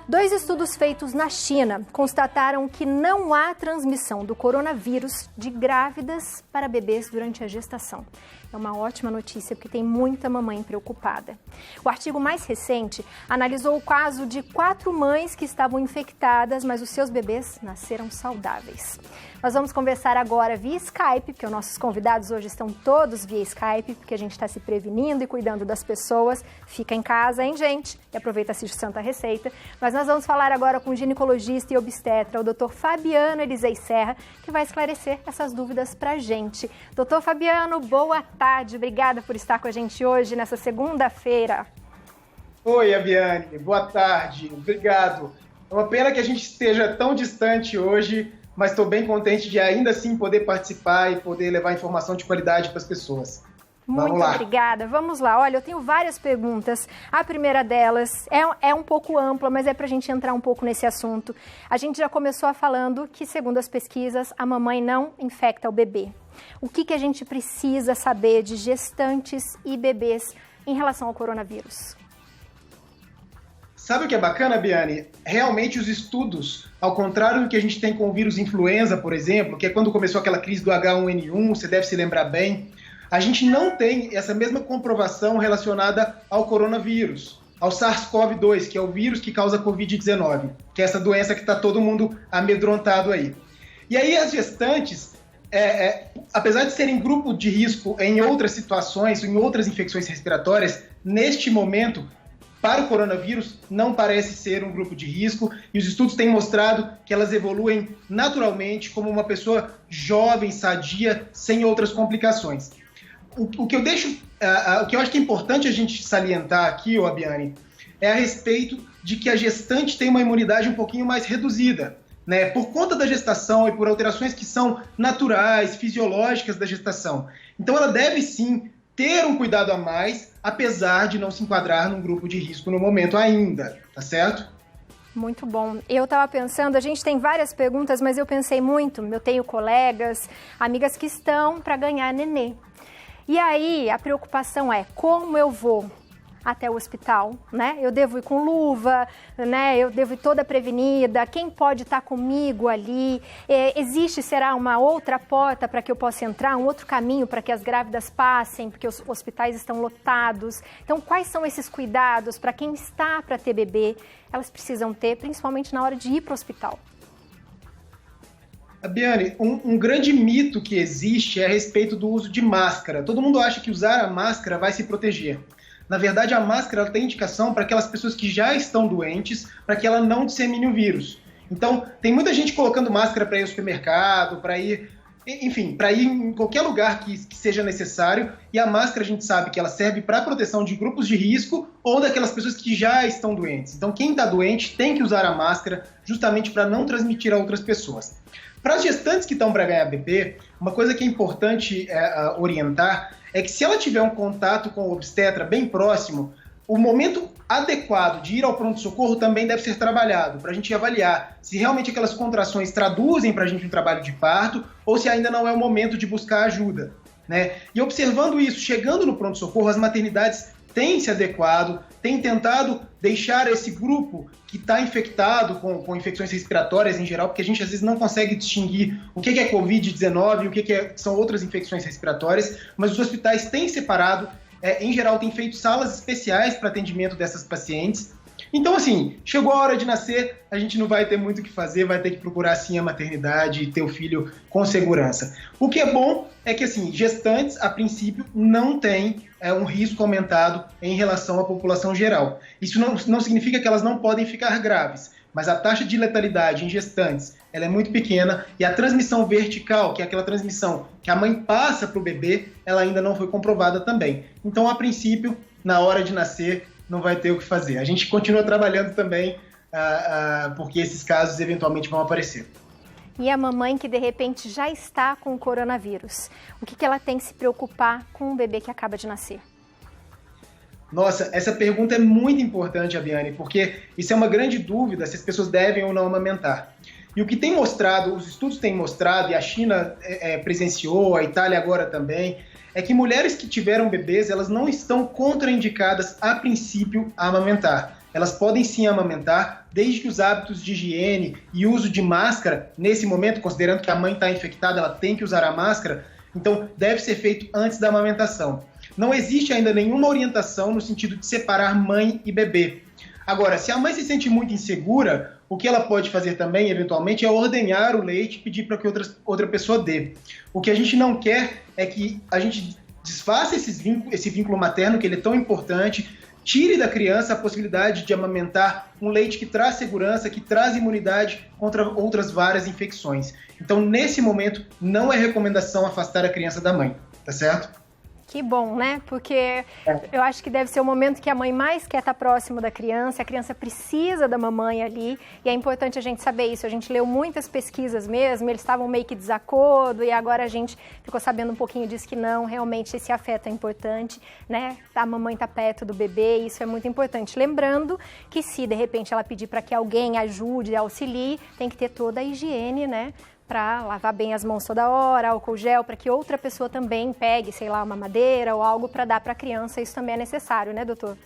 Dois estudos feitos na China constataram que não há transmissão do coronavírus de grávidas para bebês durante a gestação. É uma ótima notícia, porque tem muita mamãe preocupada. O artigo mais recente analisou o caso de 4 mães que estavam infectadas, mas os seus bebês nasceram saudáveis. Nós vamos conversar agora via Skype, porque os nossos convidados hoje estão todos via Skype, porque a gente está se prevenindo e cuidando das pessoas. Fica em casa, hein, gente? E aproveita e assiste Santa Receita. Mas nós vamos falar agora com o ginecologista e obstetra, o Dr. Fabiano Elisei Serra, que vai esclarecer essas dúvidas pra gente. Dr. Fabiano, boa tarde. Obrigada por estar com a gente hoje, nessa segunda-feira. Oi, Abiane. Boa tarde. Obrigado. É uma pena que a gente esteja tão distante hoje, mas estou bem contente de ainda assim poder participar e poder levar informação de qualidade para as pessoas. Muito obrigada. Vamos lá. Olha, eu tenho várias perguntas. A primeira delas é um pouco ampla, mas é para a gente entrar um pouco nesse assunto. A gente já começou falando que, segundo as pesquisas, a mamãe não infecta o bebê. O que a gente precisa saber de gestantes e bebês em relação ao coronavírus? Sabe o que é bacana, Biane? Realmente os estudos, ao contrário do que a gente tem com o vírus influenza, por exemplo, que é quando começou aquela crise do H1N1, você deve se lembrar bem, a gente não tem essa mesma comprovação relacionada ao coronavírus, ao SARS-CoV-2, que é o vírus que causa Covid-19, que é essa doença que está todo mundo amedrontado aí. E aí as gestantes, apesar de serem grupo de risco em outras situações, em outras infecções respiratórias, neste momento, para o coronavírus, não parece ser um grupo de risco e os estudos têm mostrado que elas evoluem naturalmente como uma pessoa jovem, sadia, sem outras complicações. O que eu acho que é importante a gente salientar aqui, Abiane, é a respeito de que a gestante tem uma imunidade um pouquinho mais reduzida, né? Por conta da gestação e por alterações que são naturais, fisiológicas da gestação. Então ela deve sim ter um cuidado a mais, apesar de não se enquadrar num grupo de risco no momento ainda, tá certo? Muito bom. Eu estava pensando, a gente tem várias perguntas, mas eu pensei muito, eu tenho colegas, amigas que estão para ganhar nenê. E aí a preocupação é como eu vou até o hospital, né? Eu devo ir com luva, né? Eu devo ir toda prevenida. Quem pode estar comigo ali? Será uma outra porta para que eu possa entrar, um outro caminho para que as grávidas passem, porque os hospitais estão lotados. Então, quais são esses cuidados para quem está para ter bebê? Elas precisam ter, principalmente na hora de ir para o hospital. Biane, um grande mito que existe é a respeito do uso de máscara. Todo mundo acha que usar a máscara vai se proteger. Na verdade, a máscara ela tem indicação para aquelas pessoas que já estão doentes, para que ela não dissemine o vírus. Então, tem muita gente colocando máscara para ir ao supermercado, para ir em qualquer lugar que seja necessário. E a máscara, a gente sabe que ela serve para proteção de grupos de risco ou daquelas pessoas que já estão doentes. Então, quem está doente tem que usar a máscara justamente para não transmitir a outras pessoas. Para as gestantes que estão para ganhar bebê, uma coisa que é importante orientar é que se ela tiver um contato com o obstetra bem próximo, o momento adequado de ir ao pronto-socorro também deve ser trabalhado, para a gente avaliar se realmente aquelas contrações traduzem para a gente um trabalho de parto ou se ainda não é o momento de buscar ajuda, né? E observando isso, chegando no pronto-socorro, as maternidades têm se adequado, têm tentado deixar esse grupo que está infectado com infecções respiratórias em geral, porque a gente às vezes não consegue distinguir o que é Covid-19 e o que são outras infecções respiratórias, mas os hospitais têm separado, em geral têm feito salas especiais para atendimento dessas pacientes. Então, assim, chegou a hora de nascer, a gente não vai ter muito o que fazer, vai ter que procurar, sim, a maternidade e ter o filho com segurança. O que é bom é que, assim, gestantes, a princípio, não têm um risco aumentado em relação à população geral. Isso não significa que elas não podem ficar graves, mas a taxa de letalidade em gestantes ela é muito pequena e a transmissão vertical, que é aquela transmissão que a mãe passa para o bebê, ela ainda não foi comprovada também. Então, a princípio, na hora de nascer, não vai ter o que fazer. A gente continua trabalhando também, porque esses casos eventualmente vão aparecer. E a mamãe que de repente já está com o coronavírus, o que ela tem que se preocupar com o bebê que acaba de nascer? Nossa, essa pergunta é muito importante, Abiane, porque isso é uma grande dúvida se as pessoas devem ou não amamentar. E o que tem mostrado, os estudos têm mostrado, e a China presenciou, a Itália agora também, é que mulheres que tiveram bebês, elas não estão contraindicadas, a princípio, a amamentar. elas podem sim amamentar, desde que os hábitos de higiene e uso de máscara, nesse momento, considerando que a mãe está infectada, ela tem que usar a máscara, então deve ser feito antes da amamentação. Não existe ainda nenhuma orientação no sentido de separar mãe e bebê. Agora, se a mãe se sente muito insegura, o que ela pode fazer também, eventualmente, é ordenhar o leite e pedir para que outra pessoa dê. O que a gente não quer é que a gente desfaça esse vínculo materno, que ele é tão importante, tire da criança a possibilidade de amamentar um leite que traz segurança, que traz imunidade contra outras várias infecções. Então, nesse momento, não é recomendação afastar a criança da mãe, tá certo? Que bom, né? Porque eu acho que deve ser o momento que a mãe mais quer estar próximo da criança, a criança precisa da mamãe ali, e é importante a gente saber isso. A gente leu muitas pesquisas mesmo, eles estavam meio que de desacordo, e agora a gente ficou sabendo um pouquinho disso que não, realmente esse afeto é importante, né? A mamãe tá perto do bebê, isso é muito importante. Lembrando que se de repente ela pedir para que alguém ajude, auxilie, tem que ter toda a higiene, né? Para lavar bem as mãos toda hora, álcool gel, para que outra pessoa também pegue, sei lá, uma madeira ou algo para dar para a criança. Isso também é necessário, né, doutor?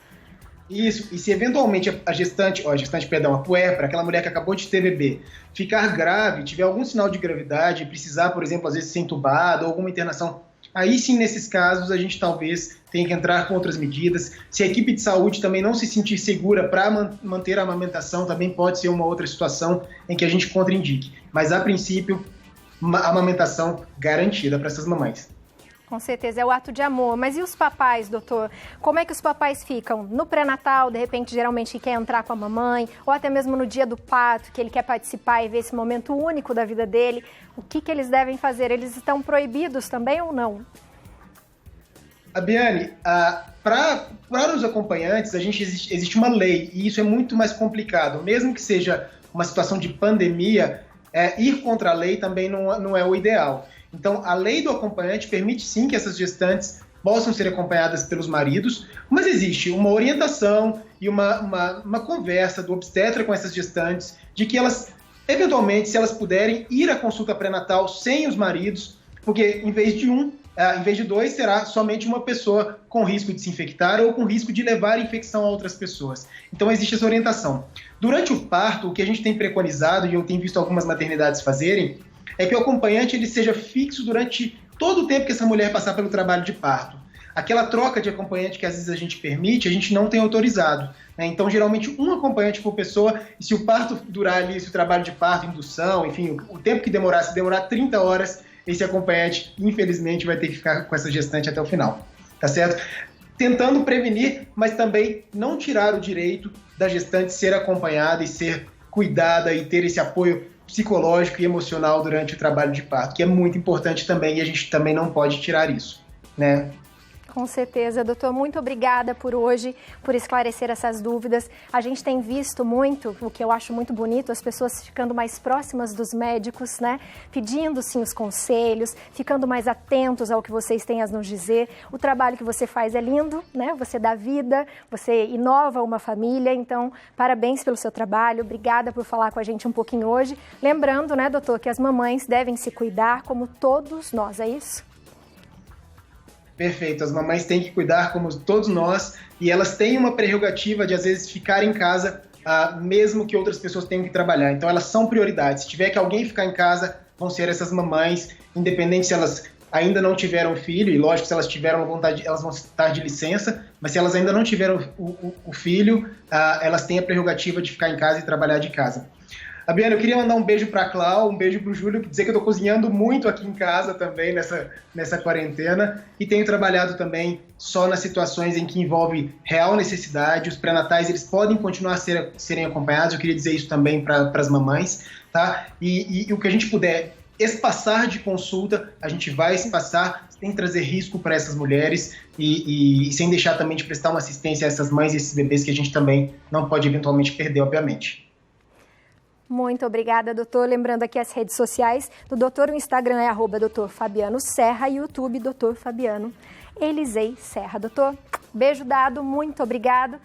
Isso, e se eventualmente a puérpera, aquela mulher que acabou de ter bebê, ficar grave, tiver algum sinal de gravidade, precisar, por exemplo, às vezes ser entubado ou alguma internação, aí sim, nesses casos, a gente talvez tenha que entrar com outras medidas. Se a equipe de saúde também não se sentir segura para manter a amamentação, também pode ser uma outra situação em que a gente contraindique. Mas, a princípio, a amamentação garantida para essas mamães. Com certeza, é o ato de amor. Mas e os papais, doutor? Como é que os papais ficam? No pré-natal, de repente, geralmente quer entrar com a mamãe, ou até mesmo no dia do parto, que ele quer participar e ver esse momento único da vida dele. O que eles devem fazer? Eles estão proibidos também ou não? Abiane, para os acompanhantes, existe uma lei, e isso é muito mais complicado. Mesmo que seja uma situação de pandemia, ir contra a lei também não é o ideal. Então, a lei do acompanhante permite sim que essas gestantes possam ser acompanhadas pelos maridos, mas existe uma orientação e uma conversa do obstetra com essas gestantes de que elas, eventualmente, se elas puderem, ir à consulta pré-natal sem os maridos, porque em vez de dois, será somente uma pessoa com risco de se infectar ou com risco de levar infecção a outras pessoas. Então, existe essa orientação. Durante o parto, o que a gente tem preconizado, e eu tenho visto algumas maternidades fazerem, é que o acompanhante ele seja fixo durante todo o tempo que essa mulher passar pelo trabalho de parto. Aquela troca de acompanhante que às vezes a gente permite, a gente não tem autorizado, né? Então, geralmente, um acompanhante por pessoa, e se o parto durar ali, se o trabalho de parto, indução, enfim, o tempo que demorar, se demorar 30 horas, esse acompanhante, infelizmente, vai ter que ficar com essa gestante até o final, tá certo? Tentando prevenir, mas também não tirar o direito da gestante ser acompanhada e ser cuidada e ter esse apoio psicológico e emocional durante o trabalho de parto, que é muito importante também, e a gente também não pode tirar isso, né? Com certeza, doutor, muito obrigada por hoje, por esclarecer essas dúvidas. A gente tem visto muito, o que eu acho muito bonito, as pessoas ficando mais próximas dos médicos, né? Pedindo sim os conselhos, ficando mais atentos ao que vocês têm a nos dizer. O trabalho que você faz é lindo, né? Você dá vida, você inova uma família, então parabéns pelo seu trabalho, obrigada por falar com a gente um pouquinho hoje. Lembrando, né, doutor, que as mamães devem se cuidar como todos nós, é isso? Perfeito, as mamães têm que cuidar como todos nós e elas têm uma prerrogativa de às vezes ficar em casa, mesmo que outras pessoas tenham que trabalhar. Então elas são prioridade. Se tiver que alguém ficar em casa, vão ser essas mamães, independente se elas ainda não tiveram filho, e lógico, se elas tiveram vontade, elas vão estar de licença, mas se elas ainda não tiveram o filho, elas têm a prerrogativa de ficar em casa e trabalhar de casa. Abiane, eu queria mandar um beijo para a Clau, um beijo para o Júlio, dizer que eu estou cozinhando muito aqui em casa também nessa quarentena e tenho trabalhado também só nas situações em que envolve real necessidade. Os pré-natais eles podem continuar a serem acompanhados, eu queria dizer isso também para as mamães, tá? E o que a gente puder espaçar de consulta, a gente vai espaçar sem trazer risco para essas mulheres e sem deixar também de prestar uma assistência a essas mães e esses bebês que a gente também não pode eventualmente perder, obviamente. Muito obrigada, doutor. Lembrando aqui as redes sociais do doutor, o Instagram é @Dr. Fabiano Serra e o YouTube Dr. Fabiano Elisei Serra. Doutor, beijo dado, muito obrigado.